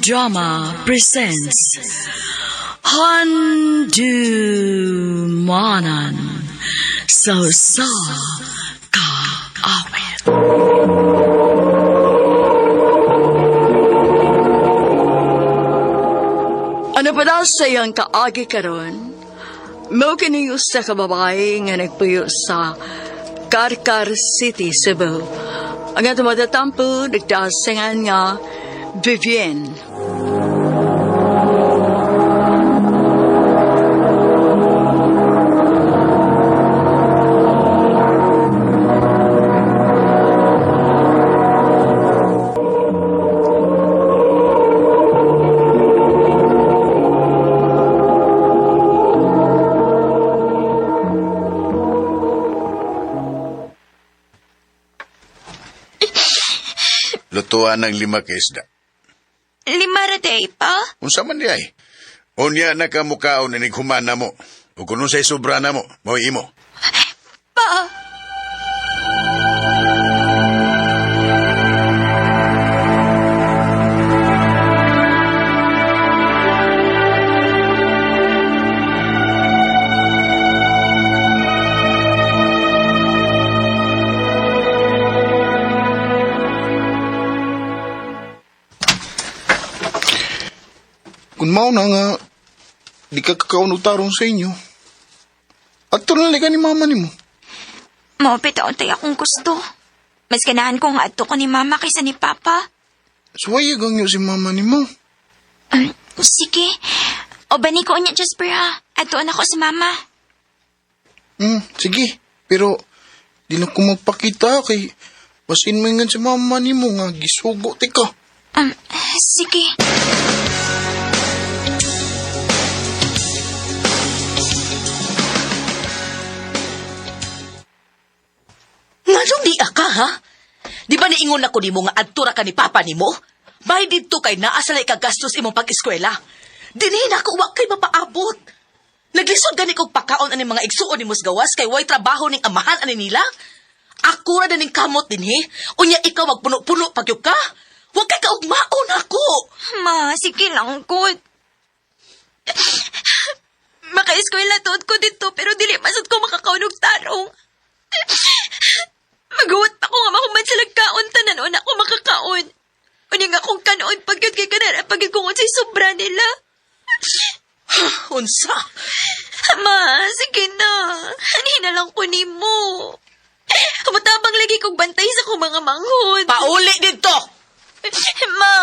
Drama presents Handumanan So Ka Awit. Ano pa daw sa iyang kaagi karon? Mo kiniyo sa kababae nga nagpuyo sa Karkar City, Cebu. Ang atong matatampo, nagdasingan nga Vivienne. Lutuan ng 5 ka isda. 5 raday pa? Unsa man di ay? Unya na ka mukaon inig humana mo. O kung sa'y sobra na mo, maway imo. Pa! Kung mao na nga, di ka kakaunog tarong sa inyo. At tunalay ka ni mama ni mo. Mapit tayo akong gusto. Mas ganahan ko nga ato ko ni mama kaysa ni papa. Suwayag ang si mama ni mo. Sige. O bani ko niya, Jasper ha. Atoon ako si mama. Sige. Pero, di na ko magpakita kay basin mo nga si mama ni mo nga gisugo ti ka. Sige. Nganong di ka, ha? Di ba niingon ako ni mo nga adtura ka ni papa ni mo? Bay dito kay naasalay ka gastos imong pag-eskwela. Dinihin ako wa kay mapaabot. Naglisod gani kog pakaon ani mga igsuon ni Musgawas kay way trabaho ning amahan ani nila. Ako ra ning kamot dinhi. Unya ikaw magpuno-puno pagyud ka. Wa kay kaugmaon ako. Ma, sige lang good. Maka-eskwela tuod ko dito pero dili masud ko makakaunog tarong. Maguwat pa ko nga mahuman sa lagkaon tanan o na ako makakaon. Unya nga kung kanoon pagyud kay kanara pagyud kung unsay sobra nila. Unsa? Ma, sige na. Hani na lang ko nimo. Matabang lagi kong bantay sa kong mga manghod. Pauli dito. Ma.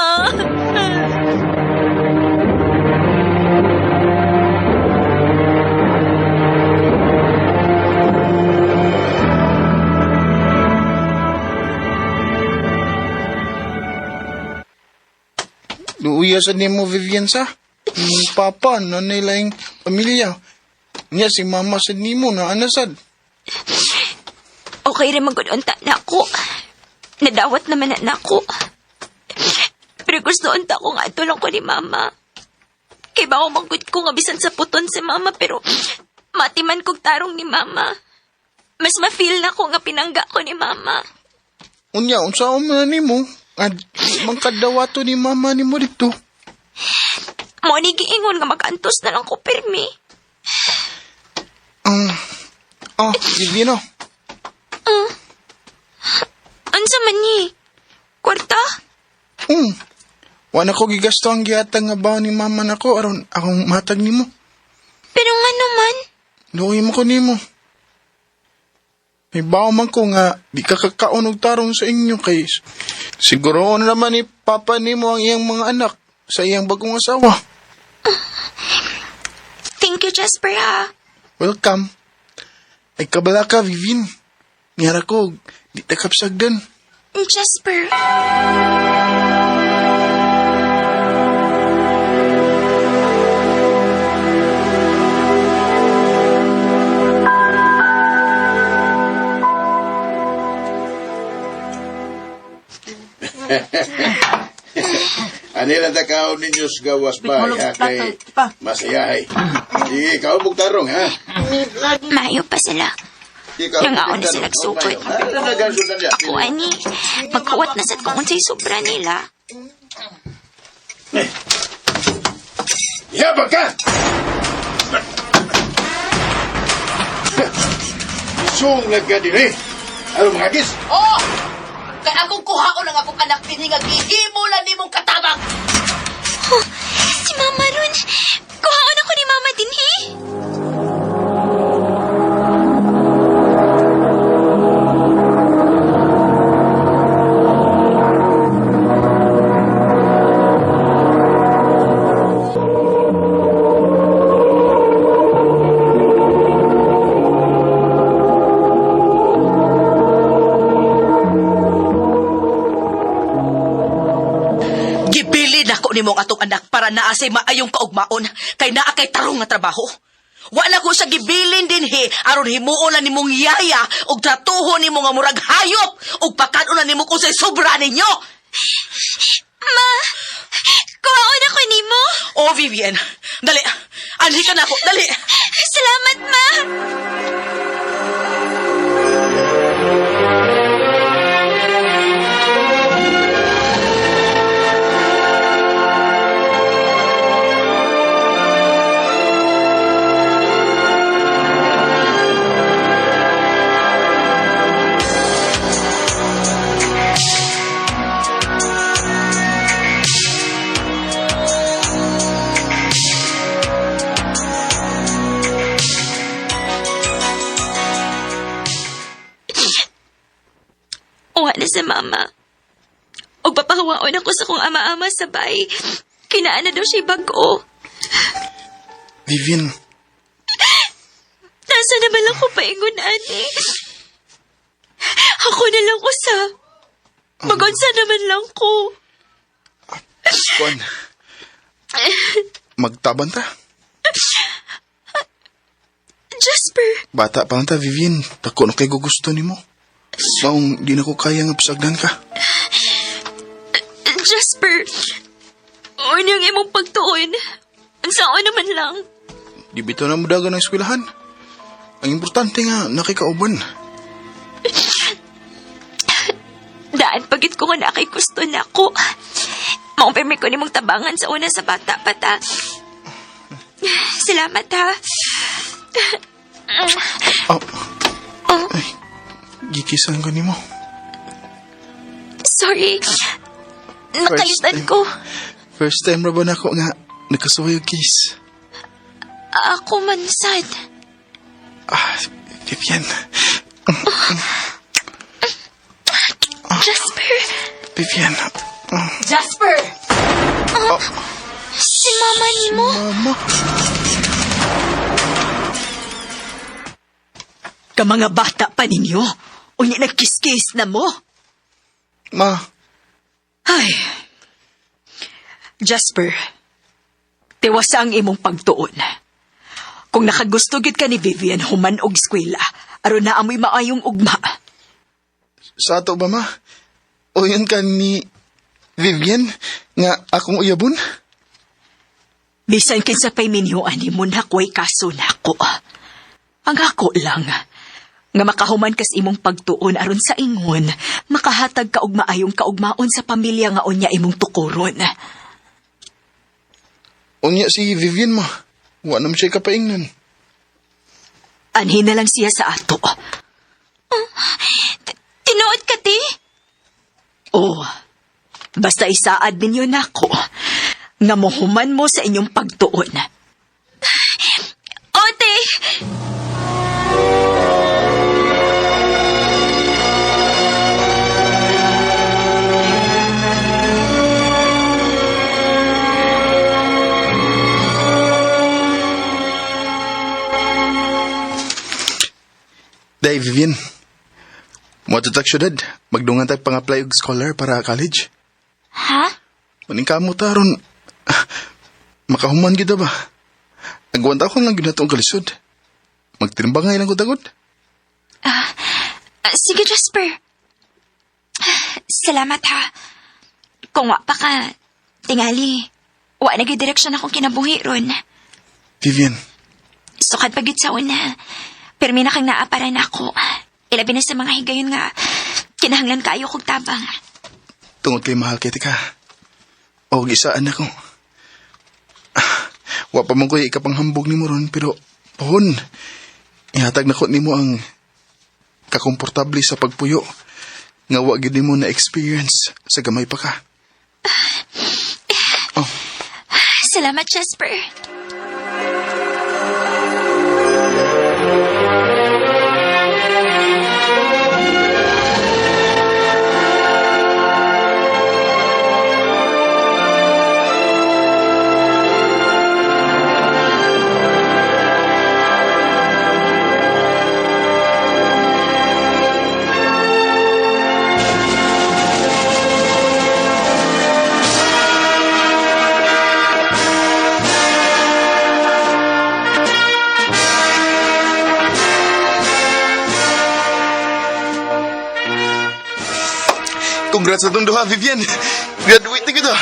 Luuyasan ni mo, Vivian, sa? Yung papa, nanay laing pamilya. Niya, si mama sa ni mo na anasad. Okay rin magudunta na ako. Nadawat naman na ako. Pero gusto unta ko nga ito lang ko ni mama. Kaya ba ako manggod ko nga bisan sa puton si mama pero matiman kong tarong ni mama. Mas ma-feel na ko nga pinangga ko ni mama. Unya, unsa man ni mo? At mangkadawato ni mama ni mo dito. Mo ni giingon nga makantos na lang ko permi. Vivian, Ansa man ni? Kwarta? Wala ko gigasto ang gihatag nga baon ni mama nako aron akong matag ni mo. Pero nga naman. Luoy mo ko ni mo. May baon man ko nga di ka kakaunog tarong sa inyo kay siguro na naman ni papa ni mo ang iyang mga anak sa iyang bagong asawa. Thank you, Jasper ha. Welcome. Ay kabala ka, Vivian. Niyara ko, di takapsagdan. Jasper. Anila takaw ninyo sa gawas ba? Kay masiyahay. Sige, ikaw mugtarong, ha? Mayo pa sila. Nangaon na sila sukot. Ako ani, magkuwat na sa kung unsay sobra nila. Yabag ka! Sungag ka din eh. Ano mga agis? Oh! Kaya akong kuhaon ang akong anak din nga gihimo lang nimong katabang. Si Mama ron. Kuhaon ako ni Mama din, he. Gibilin ako nimong atong anak para naasay maayong kaugmaon kay naa kay tarong nga trabaho. Wala ko sa gibilin din he aron himuon na nimong yaya og tratuhon nimo nga murag hayop og pakanon na nimo kung say sobra ninyo. Ma, kuhaon ako ni mo. Oh, Vivian, dali. Anhi ka na ako, dali. Salamat, Ma. Uwa na sa Mama. O papahawaon ako sa kong ama-ama sa bay. Kinaan na daw siya bago. Vivian, Nasa naman lang ko paingon, ani. Ako na lang usa. Magunsa naman lang ko. Juan. Magtaban ta. Jasper, Bata pa lang ta, Vivian. Tako na kay gusto ni mo. Maong di na ko kaya nga pasagdan ka. Jasper. O niyang imong pagtuon. Ang saan naman lang. Di bito na mudagan ng eskwelahan. Ang importante nga, nakikauban. Daan pagit ko nga na kay gusto na ako. Maupirmi ko ni mong tabangan sa una sa bata pata. Salamat ha. Oh. Ay, gikisan ko ni mo. Sorry. Nakalitan time. ko. First time ra ba na ako nga nakasuhay og kiss? Ako man sad. Vivian. Jasper. Vivian. Jasper! Si Mama ni mo. Mama. Ka mga bata pa ninyo. Unya nagkiskis na mo. Ma. Ay. Jasper, tiwasa ang imong pagtuon. Kung nakagusto gid ka ni Vivian human og eskwela, aron na amoy maayong ugma. Sa ato ba, ma? O yun ka ni Vivian nga akong uyabon? Bisan kinsa pay minyoan ni mo nakoy kaso nako. Ang ako lang, nga makahuman kas imong pagtuon aron sa ingon, makahatag ka og maayong kaugmaon sa pamilya nga unya imong tukuron. Unya si Vivian, ma. Wa naman siya kapaingnan. Anhin na lang siya sa ato. Tinuod ka, ti? Oh, basta isaad ninyo nako, nga mohuman mo sa inyong pagtuon. Ote! Day, Vivian. Mo tutag syudad. Magdungan tayo pang-apply og scholar para college. Ha? Maning kamo taron. Makahuman gid ba? Nagwanta ko lang ginatong kalisod. Magtirimbangay lang ko tagod. Sige, Jasper. Salamat ha. Kung wa pa ka, tingali, wa nag-direksyon akong kinabuhi ron. Vivian, Sukad pagit sa una. Pero may nakang naaparan ako. Ilabi na sa mga higayon nga, kinahanglan kayo kong tabang. tungod kay mahal kita ka. O gisaan ako. Wa pa man ko ikapanghambog ni mo ron, pero pohon, ihatag na ko ni mo ang kakomportable sa pagpuyo. Nga wa gid mo na experience sa gamay pa ka. Oh, Salamat, Jasper. congrats na itong duha, Vivian. Graduate na kita.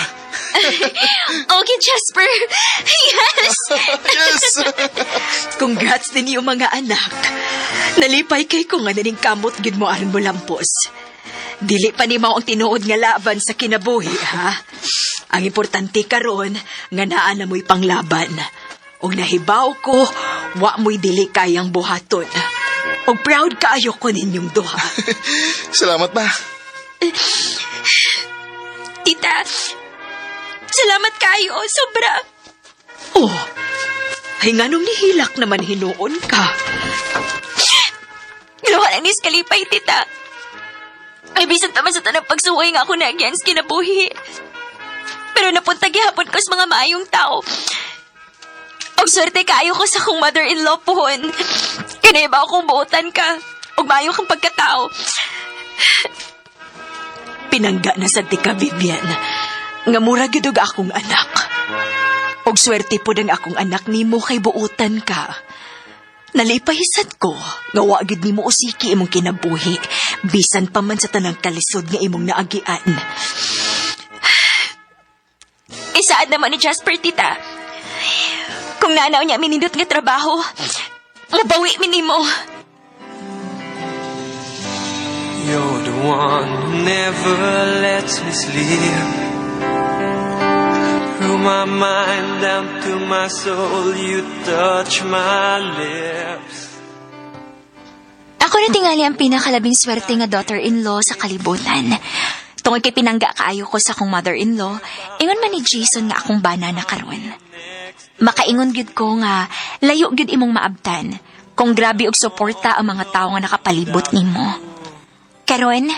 Okay, Jasper. Yes! Yes! Congrats din yung mga anak. Nalipay kay ko nga naning kamot gid mo aron mo lampos. Dili pa ni mao ang tinuod nga laban sa kinabuhi, ha? Ang importante karon nga naa na mo'y panglaban. Og nahibaw ko, wa mo'y dili kayang buhaton. Og proud kaayo ko ninyong duha. Salamat pa. Tita, salamat kayo. Sobra. Oh, ay nga nung nihilak naman hinuon ka. Ginawa lang ni Skalipay, tita. Ay, bisan taman sa tanang pagsuway nga ako na against kinabuhi. Pero napunta gihapon ko sa mga maayong tao. Og swerte kaayo ko sa akong mother-in-law pohon. Kinaibaw kong buotan ka. Og maayo kang pagkatao. Pinangga na sa tika, Vivian. Nga mura gidug akong anak. Og swerte po ng akong anak nimo kay buutan ka. Nalipahisad ko, nga wa gid nimo usiki imong kinabuhi, bisan pa man sa tanang kalisod nga imong naagian. Isaad naman ni Jasper, tita. Kung nanaw niya minindot nga trabaho, mabawi minimo. You're the one who never lets me sleep. Through my mind down to my soul, you touch my lips. Ako na tingali ang pinakalabing swerte nga daughter-in-law sa kalibutan. Tungod kay pinangga kaayo ko sa akong mother-in-law, ingon man ni Jason nga akong bana na karon. Makaingon gyud ko nga layo gyud imong maabtan kung grabe og suporta ang mga tawo nga nakapalibot nimo. Karon,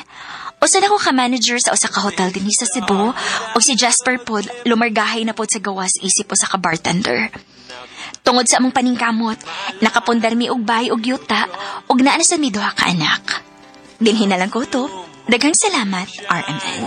usa na ko ka-manager sa usa ka hotel dinhi sa Cebu, og si Jasper pod lumargahay na pod sa gawas isip usa ka bartender. Tungod sa among paningkamot, nakapundar mi og bay og yuta, og naa na sa mi duha ka anak. Dinhi na lang ko to. Daghang salamat, RMN.